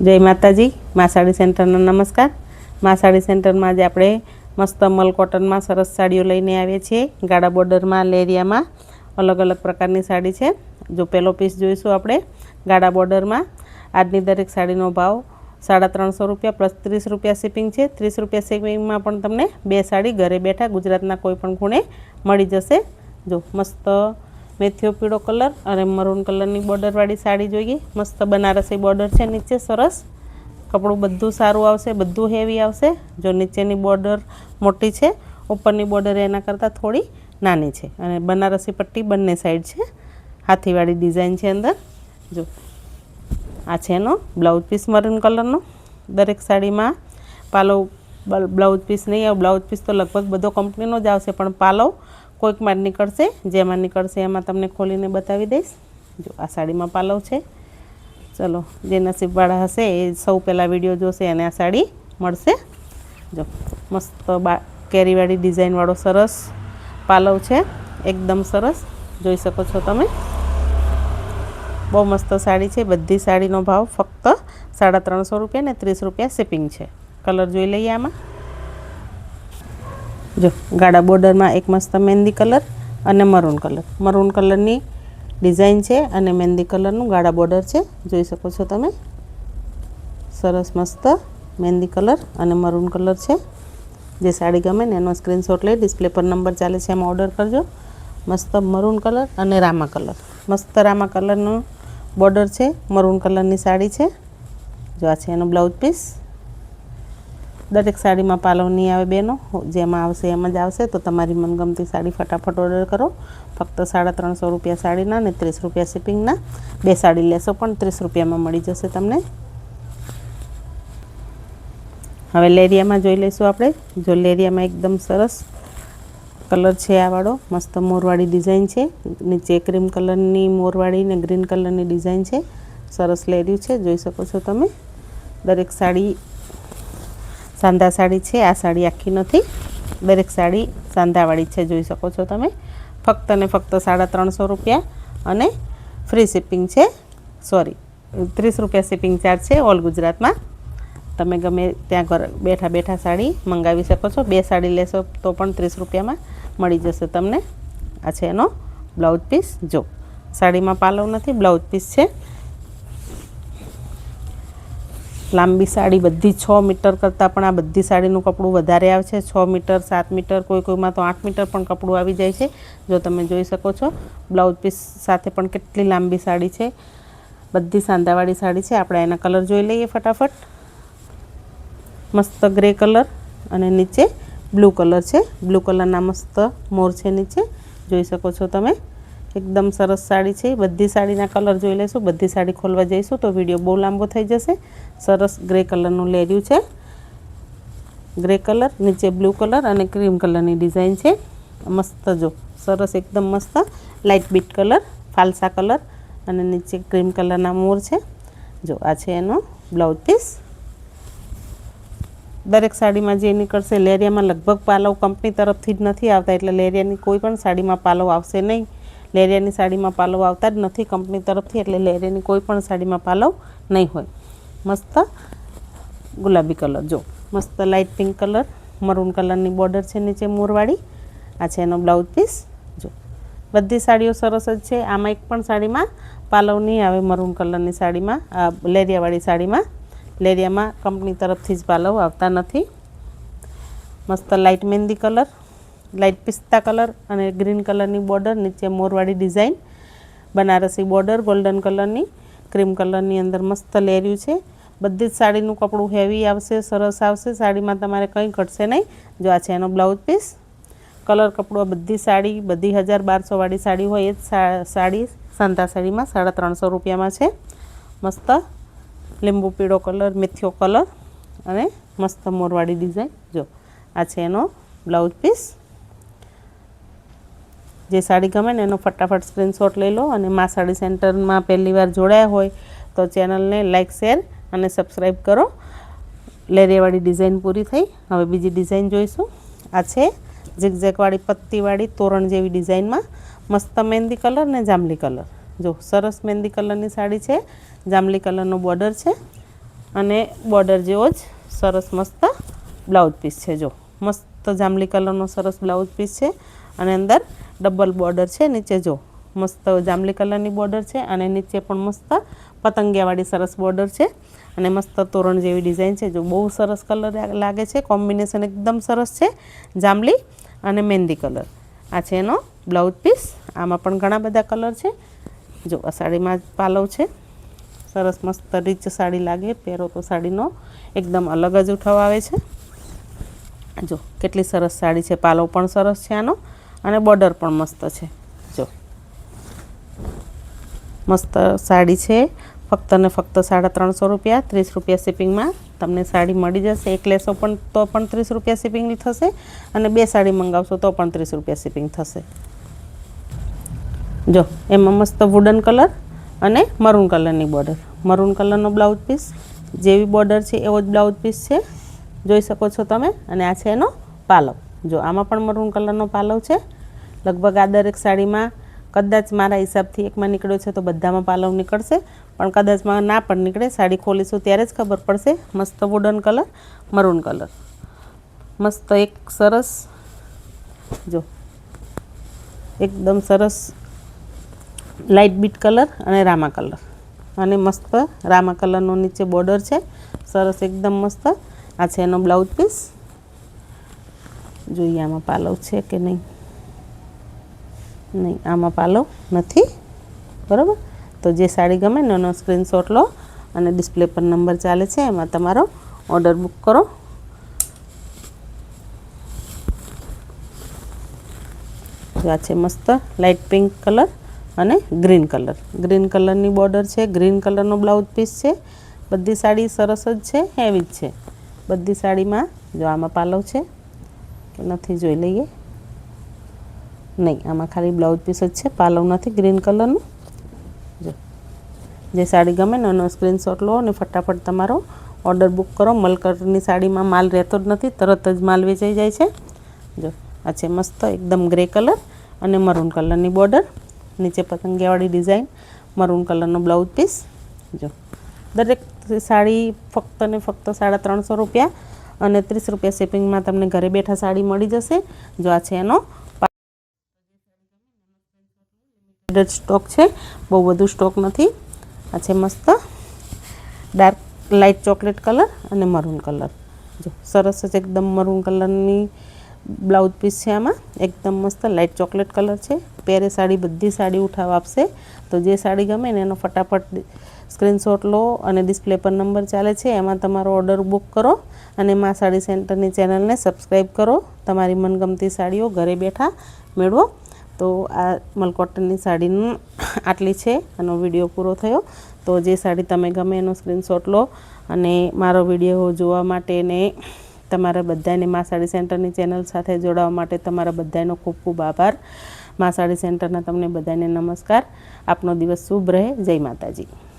जय माताजी। मां साड़ी सेंटर नमस्कार। मां साड़ी सेंटर में आज आपणे मस्त मल कॉटन में सरस साड़ीओ लईने आवीए छीए। गाड़ा बॉर्डर में लेरिया में अलग अलग प्रकारनी साड़ी है। जो पहलो पीस जोईशुं आपणे गाड़ा बॉर्डर में। आजनी दरेक साड़ीनो भाव 350 रुपया प्लस 30 रुपया शिपिंग है। 30 रुपया शिपिंग में पण तमने बे साड़ी घरे बैठा गुजरातना कोईपण खूणे मळी जशे। जो मस्त मेथियो पीळो कलर और मरून कलर की बॉर्डर वाली साड़ी जोईए। मस्त बनारसी बॉर्डर है नीचे सरस। कपड़ू बधु सारू आवशे, बधु हेवी आवशे। जो नीचेनी बॉर्डर मोटी है, उपरनी बॉर्डर एना करता थोड़ी नानी है और बनारसी पट्टी बंने साइड है। हाथीवाड़ी डिजाइन है अंदर। जो आ छे एनो ब्लाउज पीस मरून कलरनो। दरेक साड़ी में पालो ब्लाउज पीस नहीं आवे। ब्लाउज पीस तो लगभग बधो कंपनीनो ज आवशे पण पालो कोईक मार निकळशे। जेमां निकळशे एमां तमने खोलीने बतावी दईश। जो आ साड़ी में पालव छे। चलो जे नसीबवाळा हशे ए सौ पहला विडियो जोशे अने आ साड़ी मळशे। जो मस्त केरीवाड़ी डिजाइन वाळो सरस पालव छे, एकदम सरस जोई शको छो तमे। बहु मस्त साड़ी है। बधी साड़ीनो भाव फक्त 350 रुपया ने 30 रुपया शिपिंग है। कलर जोई लईए आमां। जो गाड़ा बॉर्डर में एक मस्त मेहंदी कलर और मरून कलर। मरून कलर की डिजाइन है और मेहंदी कलर गाड़ा बॉर्डर है। जोई शको छो तमे। सरस मस्त मेहंदी कलर और मरून कलर है। जे साड़ी गमे ने एनो स्क्रीनशॉट लई डिस्प्ले पर नंबर चाले छे एमां ऑर्डर करजो। मस्त मरून कलर और रामा कलर। मस्त रामा कलर बॉर्डर है। मरून कलर की साड़ी है। जो आ छे एनो ब्लाउज पीस। दरेक साड़ी में पालव नहीं आवे बेनो। जेमां आवशे एम ज आवशे। तो तमारी मनगमती साड़ी फटाफट ऑर्डर करो। फक्त 350 रुपया साड़ीना ने 30 रुपया शिपिंगना। बे साड़ी लेशो पण 30 रुपया में मळी जशे तमने। हवे लेरिया में जोई लईशुं आपणे। जो लेरिया में एकदम सरस कलर है आ वाळो। मस्त मोरवाड़ी डिजाइन है। नीचे क्रीम कलर की मोरवाड़ी ने ग्रीन कलर की डिजाइन है। सरस लेरियु है, जोई शको छो तमे। दरेक साड़ी सांधा साड़ी है। आ साड़ी आखी नहीं। दरेक साड़ी सांधावाड़ी है, जोई शको छो तमे। फक्त ने फक्त 350 रुपया और फ्री शिपिंग है। सॉरी 30 रुपया शिपिंग चार्ज है ऑल गुजरात में। तमे गमे त्या बैठा बैठा साड़ी मंगावी शको छो। बे साड़ी लेशो तो पण 30 रुपया में मळी जशे तमने। आ छे एनो ब्लाउज पीस। जो साड़ी में पालव नहीं, ब्लाउज पीस है। लांबी साड़ी बधी 6 मीटर करता पण आ बधी साड़ीनुं कपड़ुं वधारे आवे छे। 6 मीटर 7 मीटर कोई में तो 8 मीटर पण कपड़ुं आवी जाय छे। जो तमे जोई शको छो। ब्लाउज पीस साथे पण केटली लांबी साड़ी है। बधी सांधावाड़ी साड़ी है। आपणे एना कलर जोई लईए फटाफट। मस्त ग्रे कलर और नीचे ब्लू कलर है। ब्लू कलर मस्त मोर है नीचे, जोई शको छो तमे। एकदम सरस साड़ी है। बधी साड़ीना कलर जोई लेशुं। बधी साड़ी खोलवा जईशुं तो विडियो बहु लांबो थई जशे। सरस ग्रे कलरनुं लेरियु है। ग्रे कलर नीचे ब्लू कलर और क्रीम कलर की डिजाइन है। मस्त जो सरस एकदम मस्त लाइट बीट कलर फालसा कलर और नीचे क्रीम कलर मोर है। जो आ छे एनो ब्लाउज पीस। दरेक साड़ी में जे निकळशे लेरिया में लगभग पालव कंपनी तरफथी ज नहीं आवता। एटले लेरियानी कोईपण साड़ी में पालव आवशे नहीं। लेरियानी साड़ी में पालव आवता ज नहीं कंपनी तरफथी। एटले लेरियानी कोईपण साड़ी में पालव नहीं होय। मस्त गुलाबी कलर। जो मस्त light pink colour maroon colour की बॉर्डर है नीचे मोरवाड़ी। आ छे एनो ब्लाउज पीस। जो बधी साड़ीओ सरस ज छे। आमां एक पण साड़ी में पालव नहीं आवे। मरून कलर की साड़ी में लेरियावाड़ी साड़ी में लेरिया में कंपनी तरफथी ज पालव आवता नहीं। मस्त लाइट मेहंदी कलर, लाइट पिस्ता कलर और ग्रीन कलर की बॉर्डर। नीचे मोरवाड़ी design, Banarasi border golden colour की, क्रीम कलर की अंदर मस्त लेरियु है। बधी साड़ीनुं कपड़ुं हेवी आवशे, सरस आवशे। साड़ी में तमारे कंई घटशे नहीं। जो आ छे एनो ब्लाउज पीस। कलर कपड़ो बधी साड़ी बधी 1000-1200 वाली साड़ी होय ए साड़ी सांधा साड़ी में 350 रुपया में है। मस्त લીંબુ પીળો કલર, મેથિયો કલર અને મસ્ત મોરવાડી ડિઝાઇન। જો આ છે એનો બ્લાઉઝ પીસ। જે સાડી ગમે ને એનો ફટાફટ સ્ક્રીનશોટ લઈ લો અને મા સાડી સેન્ટરમાં પહેલી વાર જોડાયા હોય તો ચેનલને લાઇક શેર અને સબસ્ક્રાઈબ કરો। લેરિયાવાળી ડિઝાઇન પૂરી થઈ। હવે બીજી ડિઝાઇન જોઈશું। આ છે ઝિગઝેગવાળી પત્તીવાળી તોરણ જેવી ડિઝાઇનમાં મસ્ત મહેંદી કલર ને જાંબલી કલર। जो सरस मेहंदी कलर की साड़ी है। जांबली कलर नो बॉर्डर है। અને બોર્ડર જેવો જ સરસ મસ્ત બ્લાઉઝ પીસ છે। જો મસ્ત જાંબલી કલરનો સરસ બ્લાઉઝ પીસ છે અને અંદર ડબલ બોર્ડર છે। નીચે જો મસ્ત જાંબલી કલરની બોર્ડર છે અને નીચે પણ મસ્ત પતંગિયાવાળી સરસ બોર્ડર છે અને મસ્ત તોરણ જેવી ડિઝાઇન છે। જો બહુ સરસ કલર લાગે છે, કોમ્બિનેશન એકદમ સરસ છે, જાંબલી અને મહેંદી કલર। આ છે એનો બ્લાઉઝ પીસ। આમાં પણ ઘણા બધા કલર છે। જો આ સાડીમાં પાલવ છે, સરસ મસ્ત રીચ સાડી લાગે, પહેરો તો સાડીનો એકદમ અલગ જ ઉઠાવ આવે છે। જો કેટલી સરસ સાડી છે, પાલવ પણ સરસ છે આનો અને બોર્ડર પણ મસ્ત છે। જો મસ્ત સાડી છે, ફક્ત ને ફક્ત 350 રૂપિયા, 30 રૂપિયા શિપિંગમાં તમને સાડી મળી જશે। એક લેશો પણ તો પણ 30 રૂપિયા શિપિંગની થશે અને બે સાડી મંગાવશો તો પણ 30 રૂપિયા શિપિંગ થશે। જો એમાં મસ્ત વુડન કલર અને મરૂન કલરની બોર્ડર, મરૂન કલરનો બ્લાઉઝ પીસ, જેવી બોર્ડર છે એવો જ બ્લાઉઝ પીસ છે, જોઈ શકો છો તમે। અને આ છે એનો પાલવ। જો આમાં પણ મરૂન કલરનો પાલવ છે। લગભગ આ દરેક સાડીમાં કદાચ મારા હિસાબથી એકમાં નીકળ્યો છે તો બધામાં પાલવ નીકળશે, પણ કદાચમાં ના પણ નીકળે, સાડી ખોલીશું ત્યારે જ ખબર પડશે। મસ્ત વુડન કલર, મરૂન કલર, મસ્ત એક સરસ, જો એકદમ સરસ લાઇટ બીટ કલર અને રામા કલર, અને મસ્ત રામા કલરનો નીચે બોર્ડર છે, સરસ એકદમ મસ્ત। આ છે એનો બ્લાઉઝ પીસ। જોઈએ આમાં પાલવ છે કે નહીં, નહીં આમાં પાલવ નથી, બરાબર। તો જે સાડી ગમે એનો સ્ક્રીનશોટ લો અને ડિસ્પ્લે પર નંબર ચાલે છે એમાં તમારો ઓર્ડર બુક કરો। આ છે મસ્ત લાઇટ પિંક કલર અને ગ્રીન કલર, ગ્રીન કલરની બોર્ડર છે, ગ્રીન કલરનો બ્લાઉઝ પીસ છે। બધી સાડી સરસ જ છે, હેવી જ છે બધી સાડીમાં। જો આમાં પાલવ છે કે નથી જોઈ લઈએ, નહીં આમાં ખાલી બ્લાઉઝ પીસ જ છે, પાલવ નથી ગ્રીન કલરનું। જો જે સાડી ગમે ને એનો સ્ક્રીનશોટ લો અને ફટાફટ તમારો ઓર્ડર બુક કરો। મલકટની સાડીમાં માલ રહેતો જ નથી, તરત જ માલ વેચાઈ જાય છે। જો આ છે મસ્ત એકદમ ગ્રે કલર અને મરૂન કલરની બોર્ડર, નીચે પતંગિયાવાળી ડિઝાઇન, મરૂન કલરનો બ્લાઉઝ પીસ। જો દરેક સાડી ફક્ત ને ફક્ત 350 રૂપિયા અને 30 રૂપિયા શિપિંગમાં તમને ઘરે બેઠા સાડી મળી જશે। જો આ છે એનો સ્ટોક છે, બહુ બધું સ્ટોક નથી। આ છે મસ્ત ડાર્ક લાઇટ ચોકલેટ કલર અને મરૂન કલર, જો સરસ જ એકદમ મરૂન કલરની બ્લાઉઝ પીસ છે। આમાં એકદમ મસ્ત લાઇટ ચોકલેટ કલર છે, પહેરે સાડી બધી સાડી ઉઠાવ આપશે। તો જે સાડી ગમે ને એનો ફટાફટ સ્ક્રીનશોટ લો અને ડિસ્પ્લે પર નંબર ચાલે છે એમાં તમારો ઓર્ડર બુક કરો અને મા સાડી સેન્ટરની ચેનલને સબસ્ક્રાઈબ કરો। તમારી મનગમતી સાડીઓ ઘરે બેઠા મેળવો। તો આ મલકોટનની સાડીનું આટલી છે, આનો વિડીયો પૂરો થયો। તો જે સાડી તમે ગમે એનો સ્ક્રીનશોટ લો અને મારો વિડીયો જોવા માટે ને તમારા બધાને મા સાડી સેન્ટરની ચેનલ સાથે જોડાવા માટે તમારા બધાનો ખૂબ ખૂબ આભાર। મા સાડી સેન્ટરના તમને બધાને નમસ્કાર। આપનો દિવસ શુભ રહે। જય માતાજી।